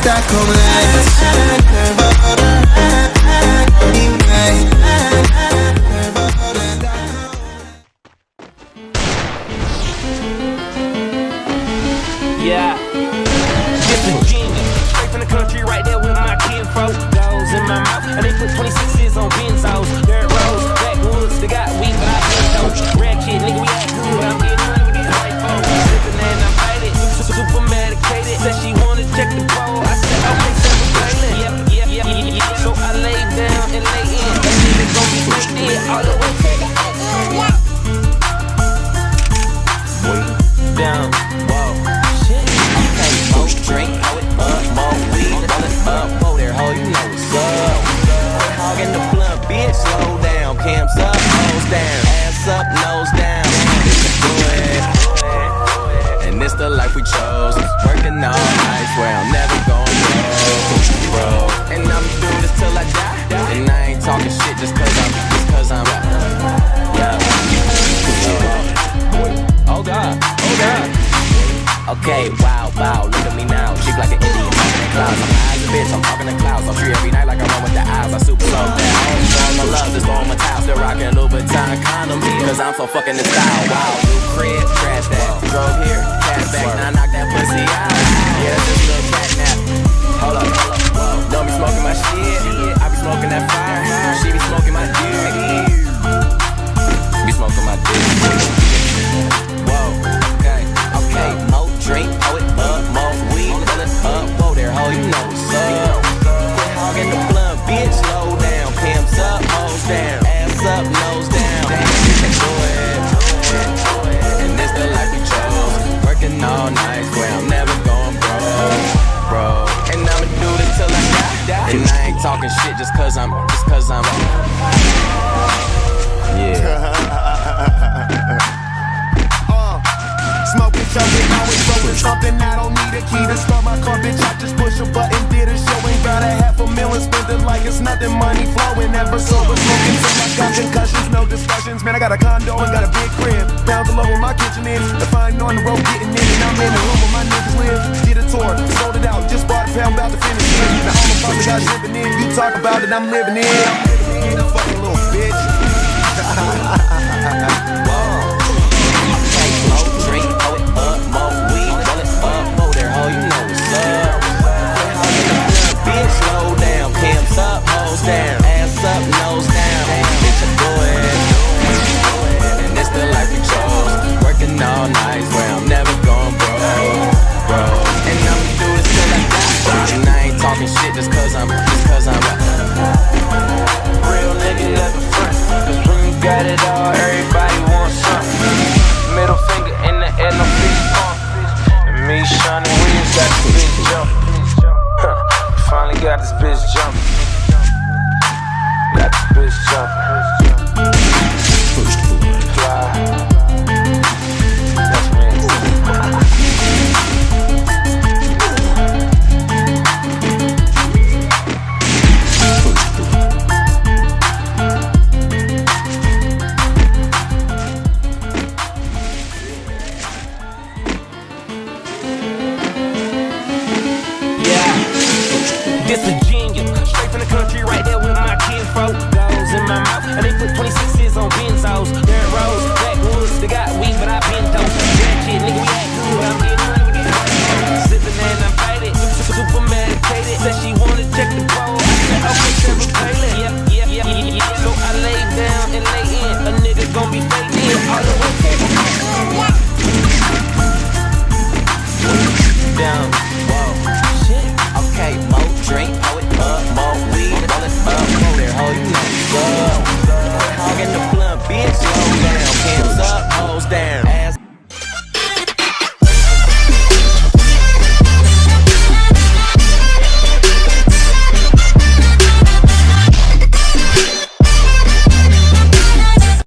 está con él. Yeah, this is genius. Straight from the country, right there with my kinfolk. Goes in my mouth, and they put 26s on benzos. Dirt roads, backwoods, they got weed, but I been dope. Rare kid, nigga, we act good, but I'm getting money with these white folks. Living and I'm faded, super medicated. Said she wanna check the pole. I said, okay, seven playing. Yeah. So I lay down and lay in. That nigga gon' be right there all the way to the down. Drink, hold it up, more weed, roll it up, whoa there, ho, you know what's up. Hog in the blunt, bitch, slow down, cams up, nose down, ass up, nose down. It's a good, and it's the life we chose. Working all night, where I'm never going broke. And I'ma do this till I die. And I ain't talking shit just cause I'm yeah. Oh God, oh God. Okay, wow, look at me now. Cheap like an Indian, talking in clouds. I'm high as a bitch, I'm talking in clouds. I'm free every night like I run with the eyes. I super slow down. Showing my love, just throwing my towel. Still rocking Louboutin condoms, cause I'm so fucking in style. Wow, new crib, trash that. Drove here, cash back, now I knock that pussy out. Yeah, that's just a little cat nap. Hold up, don't be smoking my shit. I be smoking that fire. She be smoking my dick. Be smoking my dick. Whoa, okay, more drink, hold it up, more weed, roll it up, whoa there, ho, you know what's up. Quit hogging the blunt, bitch, slow down, pimps up, hoes down, ass up, nose down. You can do it, and this the life we chose. Working all night, where I'm never going broke. And I'ma do this till I die. And I ain't talking shit just cause I'm yeah. Smoking, jumping, always rolling something. I don't need a key to start my car, bitch. I just push a button, did a show. Ain't got $500,000, spent it like it's nothing. Money flowing, never sober, smoking till I got concussions. No discussions, man. I got a condo and got a big crib. Down below where my kitchen is. The fine on the road, getting in. And I'm in the room where my niggas live. Did a tour, sold it out, just bought a pound, about to finish it. Now all my father got living in. You talk about it, I'm living in. Fucking little bitch. Drink, hold it up, more weed, roll it up, whoa there, ho, you know what's up. Quit hogging the blunt, bitch, slow down, pimps up, hoes down, ass up, nose down. Bitch, I do it, and it's the life we chose. Working all night, where I'm never going broke. And I'ma do this till I die. And I ain't talking shit just cause I'm Real nigga never front, cause when you got it all, everybody wants something. Middle finger in the air, no fist pump. And me, Shawnee Williams, got this bitch jumping. Finally got this bitch jumping. Got this bitch jumping. First blood. Fly. That's me. This a genius, straight from the country, right there with my kinfolk. Goes in my mouth, and they put 26s on benzos. Dirt roads, backwoods, they got weed, but I been dope. Rare kid, nigga, we act good, but I'm getting money with these white folks. Sipping and I'm faded, super medicated. Said she wanna check the pole.